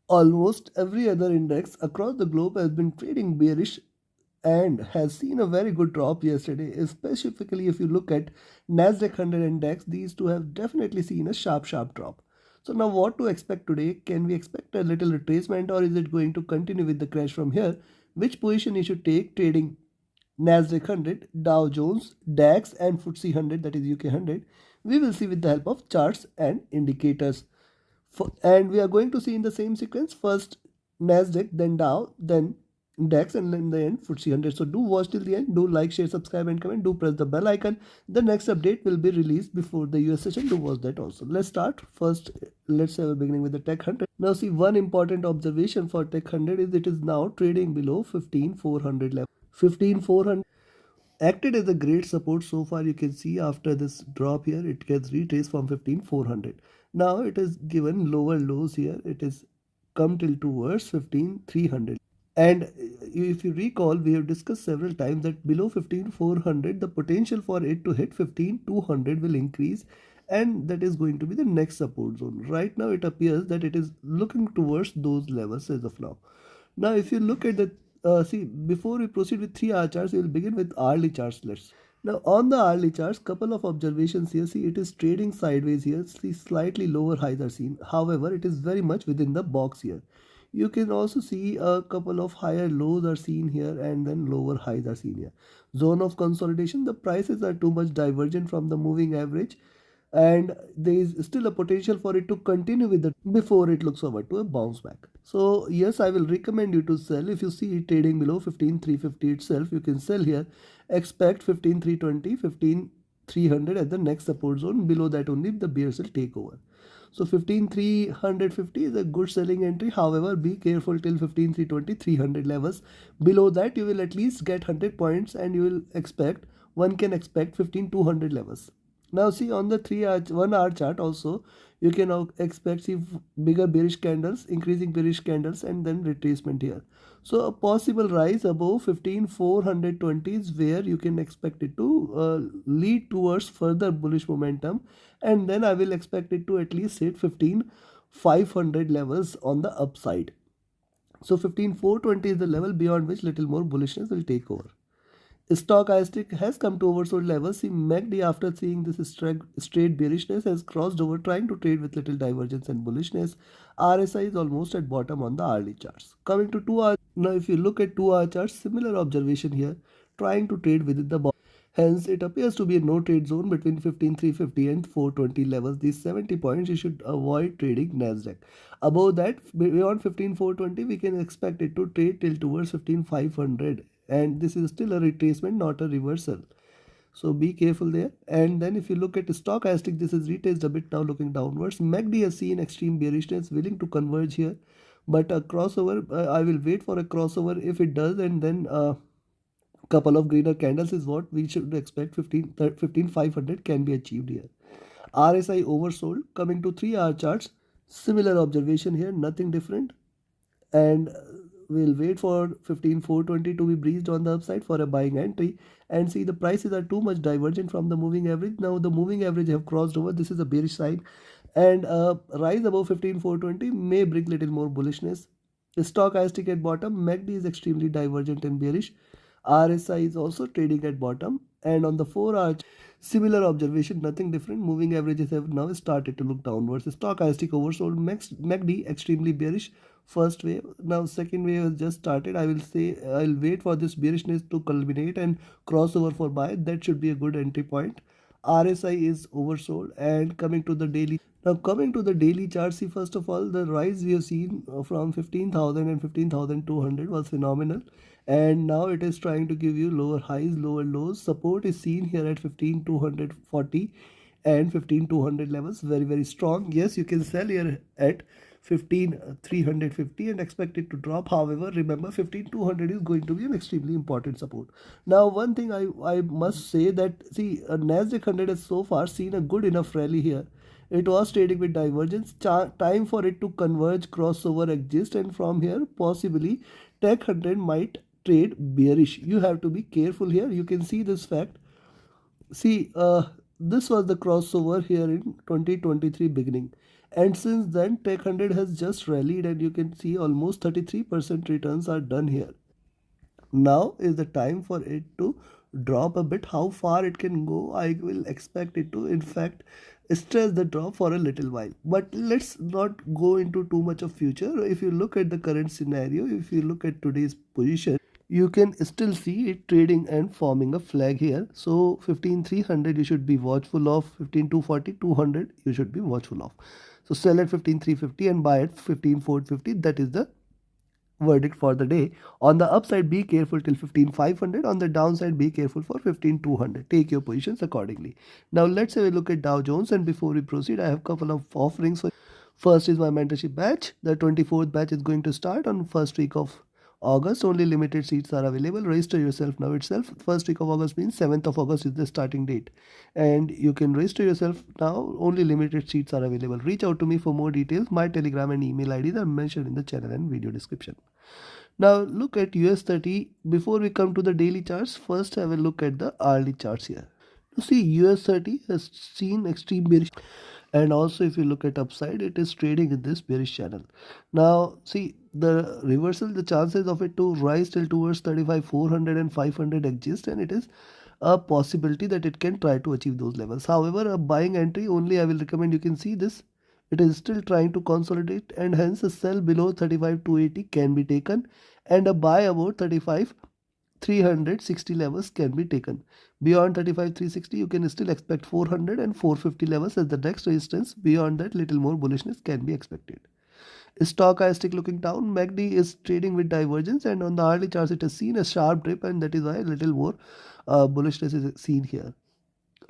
Almost every other index across the globe has been trading bearish and has seen a very good drop yesterday. Specifically, if you look at NASDAQ 100 index, these two have definitely seen a sharp drop. So now what to expect today? Can we expect a little retracement, or is it going to continue with the crash from here? Which position you should take trading NASDAQ 100, Dow Jones, DAX and FTSE 100, that is UK 100? We will see with the help of charts and indicators. And we are going to see in the same sequence, first NASDAQ, then Dow, then DAX, and in the end FTSE 100. So do watch till the end. Do like, share, subscribe and comment. Do press the bell icon. The next update will be released before the US session. Do watch that also. Let's start. First, let's have a beginning with the Tech 100. Now see, one important observation for Tech 100 is it is now trading below 15,400 level. 15,400 acted as a great support so far. You can see after this drop here, it gets retraced from 15,400. Now it is given lower lows here. It is come till towards 15,300. And if you recall, we have discussed several times that below 15,400, the potential for it to hit 15,200 will increase, and that is going to be the next support zone. Right now, it appears that it is looking towards those levels as of now. Now, if you look at the see, before we proceed with 3 hour charts, we will begin with hourly charts. Let's now on the hourly charts, couple of observations here. See, it is trading sideways here. See, slightly lower highs are seen. However, it is very much within the box here. You can also see a couple of higher lows are seen here and then lower highs are seen here. Zone of consolidation, the prices are too much divergent from the moving average, and there is still a potential for it to continue with the before it looks forward to a bounce back. So yes, I will recommend you to sell. If you see it trading below 15,350 itself, you can sell here. Expect 15,320, 15,300 at the next support zone. Below that only the bears will take over. So 15,350 is a good selling entry. However, be careful till 15,320, 300 levels. Below that, you will at least get 100 points, and you will expect, one can expect 15,200 levels. Now see, on the 3 hour 1 hour chart also, you can now expect see bigger bearish candles, increasing bearish candles, and then retracement here. So a possible rise above 15,420 is where you can expect it to lead towards further bullish momentum, and then I will expect it to at least hit 15,500 levels on the upside. So 15,420 is the level beyond which little more bullishness will take over. Stochastic has come to oversold levels. See, MACD, after seeing this straight bearishness, has crossed over, trying to trade with little divergence and bullishness. RSI is almost at bottom on the hourly charts. Coming to 2 hour, now if you look at 2 hour charts, similar observation here, trying to trade within the bottom. Hence, it appears to be a no trade zone between 15,350 and 420 levels. These 70 points you should avoid trading NASDAQ. Above that, beyond 15,420, we can expect it to trade till towards 15,500. And this is still a retracement, not a reversal. So be careful there. And then if you look at the stochastic, this is retraced a bit now, looking downwards. MACD has seen extreme bearishness, willing to converge here. But a crossover, I will wait for a crossover. If it does, and then couple of greener candles is what we should expect. 15,500 can be achieved here. RSI oversold. Coming to 3 hour charts, similar observation here, nothing different. And we'll wait for 15,420 to be breached on the upside for a buying entry. And see, the prices are too much divergent from the moving average. Now the moving average have crossed over. This is a bearish sign, and rise above 15,420 may bring little more bullishness. The stochastic at bottom, MACD is extremely divergent and bearish. RSI is also trading at bottom, and on the 4 hour, similar observation, nothing different. Moving averages have now started to look downwards. Stochastic oversold, MACD extremely bearish. First wave, now second wave has just started. I will say I'll wait for this bearishness to culminate and crossover for buy. That should be a good entry point. RSI is oversold. And coming to the daily, now coming to the daily chart, see, first of all, the rise we have seen from 15,000 and 15,200 was phenomenal, and now it is trying to give you lower highs, lower lows. Support is seen here at 15,240 and 15,200 levels, very strong. Yes, you can sell here at 15,350 and expect it to drop. However, remember, 15,200 is going to be an extremely important support. Now, one thing I must say that, see, NASDAQ 100 has so far seen a good enough rally here. It was trading with divergence. Time for it to converge, crossover exist, and from here possibly Tech 100 might trade bearish. You have to be careful here. You can see this fact. See, this was the crossover here in 2023 beginning, And since then, Tech 100 has just rallied, and you can see almost 33% returns are done here. Now is the time for it to drop a bit. How far it can go, I will expect it to, in fact, stress the drop for a little while. But let's not go into too much of future. If you look at the current scenario, if you look at today's position, you can still see it trading and forming a flag here. So 15300 you should be watchful of, 15240 200 you should be watchful of. So sell at 15350 and buy at 15450. That is the verdict for the day. On the upside, be careful till 15500. On the downside, be careful for 15200. Take your positions accordingly. Now let's have a look at Dow Jones, and before we proceed, I have a couple of offerings for. First is my mentorship batch. The 24th batch is going to start on first week of August. Only limited seats are available. Register yourself now itself. First week of August means 7th of August is the starting date. And you can register yourself now. Only limited seats are available. Reach out to me for more details. My Telegram and email IDs are mentioned in the channel and video description. Now look at US30. Before we come to the daily charts, first have a look at the hourly charts here. You see US30 has seen extreme bearish, and also if you look at upside, it is trading in this bearish channel. Now see the reversal, the chances of it to rise till towards 35,400 and 500 exist, and it is a possibility that it can try to achieve those levels. However, a buying entry only I will recommend. You can see this, it is still trying to consolidate, and hence a sell below 35,280 can be taken, and a buy about 35,360 levels can be taken. Beyond 35,360 you can still expect 400 and 450 levels as the next resistance. Beyond that, little more bullishness can be expected. Stochastic looking down, MACD is trading with divergence, and on the hourly charts it has seen a sharp dip, and that is why a little more bullishness is seen here.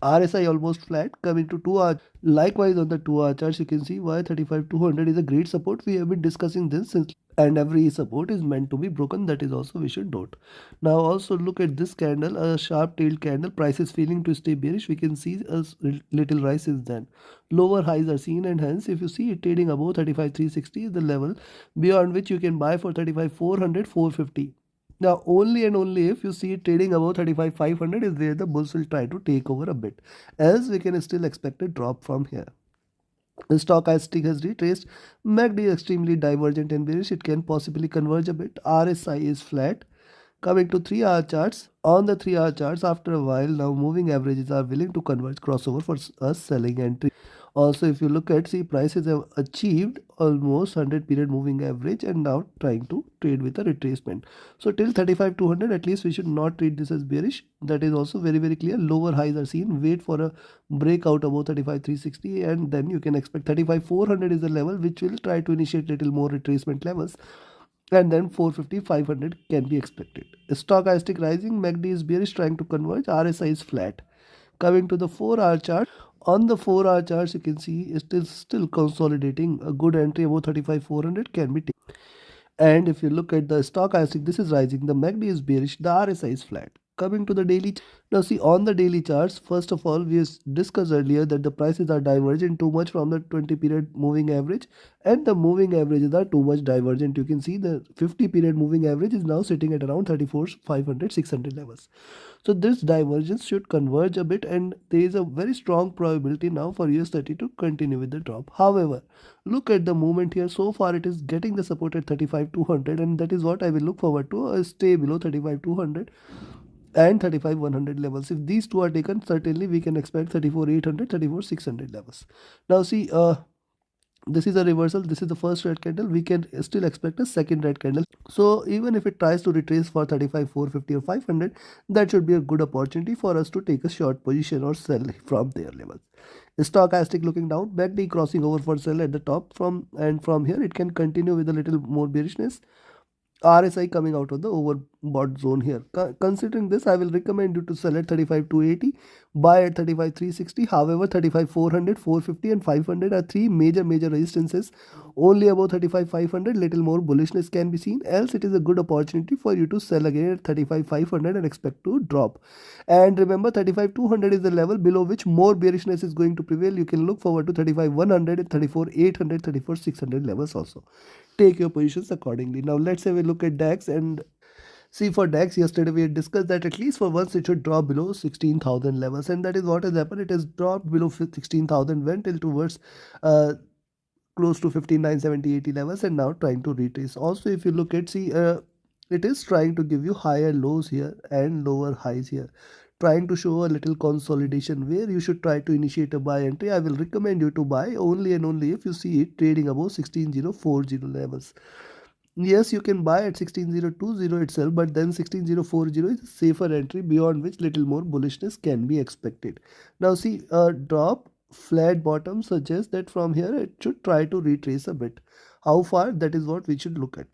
RSI almost flat, coming to 2 hour. Likewise on the 2 hour charts, you can see why 35,200 is a great support. We have been discussing this since, and every support is meant to be broken. That is also we should note. Now also look at this candle, a sharp tailed candle. Price is feeling to stay bearish. We can see a little rise since then. Lower highs are seen, and hence if you see it trading above 35,360 is the level beyond which you can buy for 35,400, 450. Now, only and only if you see it trading above 35,500 is where the bulls will try to take over a bit. Else, we can still expect a drop from here. The stochastic has retraced. MACD is extremely divergent and bearish. It can possibly converge a bit. RSI is flat. Coming to 3 hour charts. On the 3 hour charts, after a while, now moving averages are willing to converge crossover for a selling entry. Also, if you look at, see, prices have achieved almost 100 period moving average and now trying to trade with a retracement. So till 35,200 at least we should not treat this as bearish. That is also very clear. Lower highs are seen. Wait for a breakout above 35,360 and then you can expect 35,400 is the level which will try to initiate little more retracement levels. And then 450, 500 can be expected. Stochastic rising, MACD is bearish trying to converge, RSI is flat. Coming to the 4 hour chart, on the 4 hour charts you can see it is still consolidating. A good entry above 35,400 can be taken. And if you look at the stochastic, this is rising, the MACD is bearish, the RSI is flat. Coming to the daily, now see on the daily charts, first of all, we discussed earlier that the prices are divergent too much from the 20 period moving average, and the moving averages are too much divergent. You can see the 50 period moving average is now sitting at around 34,500, 600 levels. So this divergence should converge a bit, and there is a very strong probability now for US30 to continue with the drop. However, look at the movement here. So far it is getting the support at 35,200, and that is what I will look forward to, stay below 35,200 and 35,100 levels. If these two are taken, certainly we can expect 34,800, 34,600 levels. Now see, this is a reversal. This is the first red candle. We can still expect a second red candle. So even if it tries to retrace for 35,450 or 500, that should be a good opportunity for us to take a short position or sell from their levels. Stochastic looking down, MACD crossing over for sell at the top, from here it can continue with a little more bearishness. RSI coming out of the overbought zone here. Considering this, I will recommend you to sell at 35,280, buy at 35,360. However, 35,400, 450 and 500 are three major resistances. Only above 35,500, little more bullishness can be seen. Else, it is a good opportunity for you to sell again at 35,500 and expect to drop. And remember, 35,200 is the level below which more bearishness is going to prevail. You can look forward to 35,100 and 34,800, 34,600 levels also. Take your positions accordingly. Now let's have a look at DAX, and see for DAX, yesterday we had discussed that at least for once it should drop below 16,000 levels, and that is what has happened. It has dropped below 16,000, went till towards close to 15,970, 80 levels and now trying to retrace. Also, if you look at, see, it is trying to give you higher lows here and lower highs here, trying to show a little consolidation where you should try to initiate a buy entry. I will recommend you to buy only and only if you see it trading above 16040 levels. Yes, you can buy at 16020 itself, but then 16040 is a safer entry beyond which little more bullishness can be expected. Now see, a drop flat bottom suggests that from here it should try to retrace a bit. How far? That is what we should look at.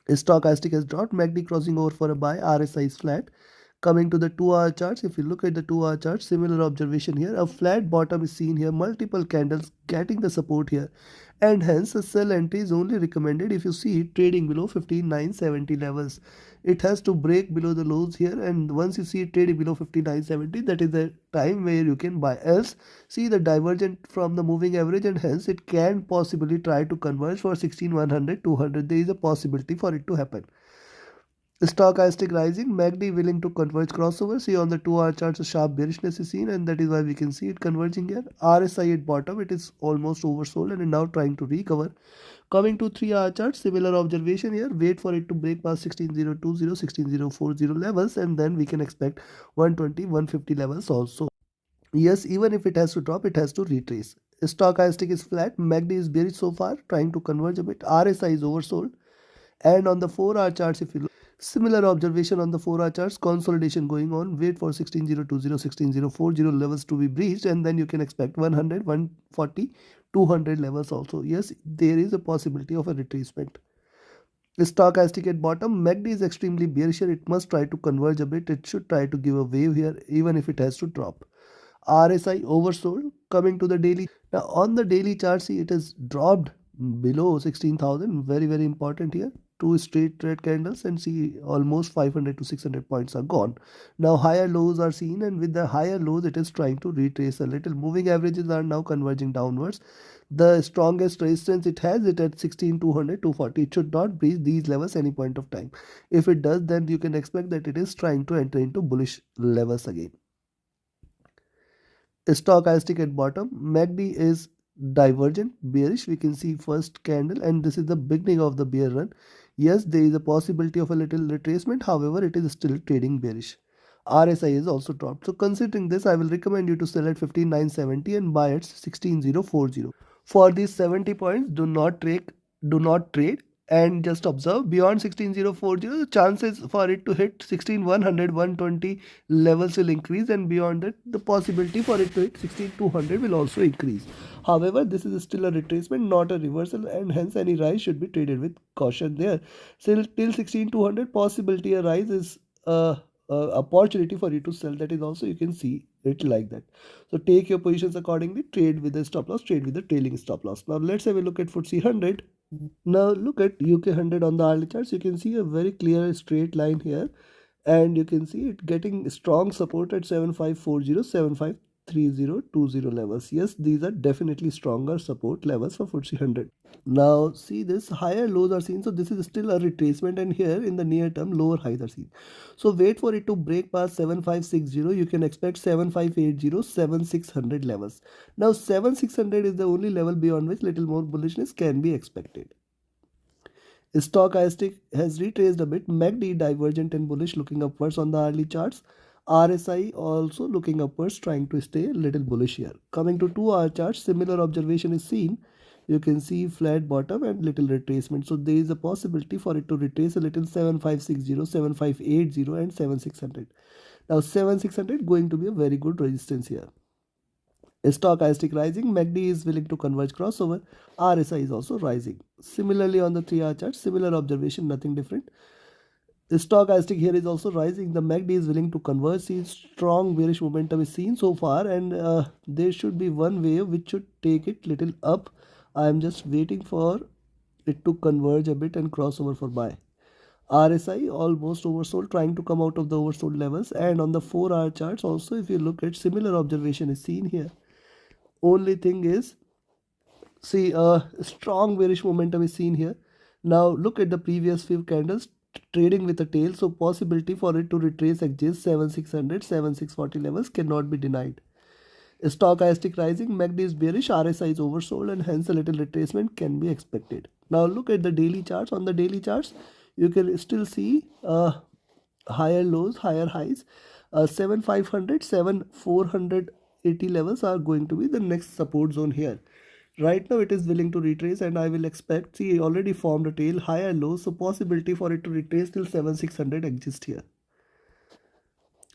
Stochastic has dropped, MACD crossing over for a buy, RSI is flat. Coming to the 2-hour charts, if you look at the 2-hour chart, similar observation here. A flat bottom is seen here, multiple candles getting the support here, and hence a sell entry is only recommended if you see it trading below 15,970 levels. It has to break below the lows here, and once you see it trading below 15,970, that is the time where you can buy. Else, see the divergent from the moving average, and hence it can possibly try to converge for 16,100, 200. There is a possibility for it to happen. Stochastic rising, MACD willing to converge crossover. See on the 2-hour charts, a sharp bearishness is seen, and that is why we can see it converging here. RSI at bottom, it is almost oversold and now trying to recover. Coming to 3-hour chart, similar observation here. Wait for it to break past 16020, 16040 levels, and then we can expect 120, 150 levels also. Yes, even if it has to drop, it has to retrace. Stochastic is flat, MACD is bearish so far, trying to converge a bit. RSI is oversold. And on the 4-hour charts, if you look, similar observation on the 4-hour charts, consolidation going on. Wait for 16020, 16040 levels to be breached, and then you can expect 100, 140, 200 levels also. Yes, there is a possibility of a retracement. Stochastic at bottom, MACD is extremely bearish here. It must try to converge a bit. It should try to give a wave here, even if it has to drop. RSI oversold. Coming to the daily. Now on the daily chart, see it has dropped below 16,000. Very, very important here. Two straight red candles, and see almost 500 to 600 points are gone. Now higher lows are seen, and with the higher lows it is trying to retrace a little. Moving averages are now converging downwards. The strongest resistance it has it at 16,200, 240. It should not breach these levels any point of time. If it does, then you can expect that it is trying to enter into bullish levels again. Stochastic at bottom, MACD is divergent bearish. We can see first candle, and this is the beginning of the bear run. Yes, there is a possibility of a little retracement, however it is still trading bearish. RSI is also dropped. So considering this, I will recommend you to sell at 15,970 and buy at 16,040. For these 70 points, do not trade, and just observe beyond 16040, the chances for it to hit 16,100, 120 levels will increase, and beyond that the possibility for it to hit 16,200 will also increase. However, this is still a retracement, not a reversal, and hence any rise should be traded with caution there. Still till 16,200 possibility a rise is opportunity for you to sell. That is also, you can see it like that. So take your positions accordingly, trade with the stop loss, trade with the trailing stop loss. Now let's have a look at FTSE 100. Now look at UK 100 on the hourly charts. You can see a very clear straight line here, and you can see it getting strong support at 7540, 753020 levels. Yes, these are definitely stronger support levels for FTSE 100. Now see, this higher lows are seen, so this is still a retracement, and here in the near term lower highs are seen. So wait for it to break past 7560. You can expect 7580, 7600 levels. Now 7600 is the only level beyond which little more bullishness can be expected. Stochastic has retraced a bit, MACD divergent and bullish, looking upwards on the hourly charts. RSI also looking upwards, trying to stay a little bullish here. Coming to 2-hour charts, similar observation is seen. You can see flat bottom and little retracement. So there is a possibility for it to retrace a little 7560, 7580 and 7600. Now 7600 going to be a very good resistance here. Stochastic rising, MACD is willing to converge crossover, RSI is also rising. Similarly on the 3-hour chart, similar observation, nothing different. The stochastic here is also rising. The MACD is willing to converge. See, strong bearish momentum is seen so far, and there should be one wave which should take it little up. I am just waiting for it to converge a bit and cross over for buy. RSI almost oversold, trying to come out of the oversold levels. And on the 4-hour charts also, if you look at, similar observation is seen here. Only thing is, see, a strong bearish momentum is seen here. Now look at the previous few candles trading with a tail, so possibility for it to retrace exists. 7600, 7640 levels cannot be denied. Stochastic rising, MACD is bearish, RSI is oversold, and hence a little retracement can be expected. Now look at the daily charts. On the daily charts, you can still see higher lows, higher highs. 7500, 7480 levels are going to be the next support zone here. Right now it is willing to retrace, and I will expect, see, already formed a tail, higher low, so possibility for it to retrace till 7600 exists here.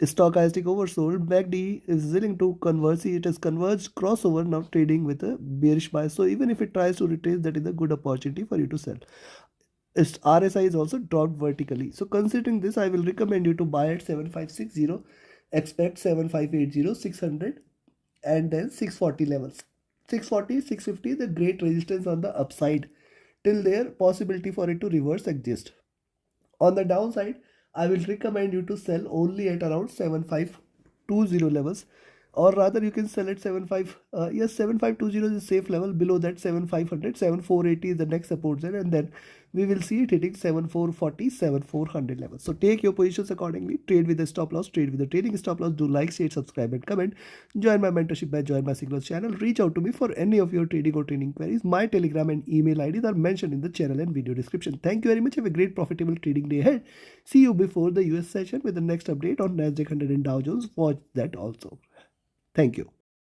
Stochastic oversold, MACD is willing to converge. See, it has converged crossover, now trading with a bearish bias. So even if it tries to retrace, that is a good opportunity for you to sell. Its RSI is also dropped vertically. So considering this, I will recommend you to buy at 7560, expect 7580, 600, and then 640 levels. 640, 650, the great resistance on the upside. Till there, possibility for it to reverse exists. On the downside, I will recommend you to sell only at around 7520 levels, or rather you can sell at 7520 is a safe level. Below that, 7500, 7480 is the next support zone, and then we will see it hitting 7440, 7400 levels. So take your positions accordingly. Trade with the stop loss, trade with the trading stop loss. Do like, share, subscribe, and comment. Join my mentorship by Join My Signals channel. Reach out to me for any of your trading or training queries. My Telegram and email IDs are mentioned in the channel and video description. Thank you very much. Have a great profitable trading day ahead. See you before the US session with the next update on NASDAQ 100 and Dow Jones. Watch that also. Thank you.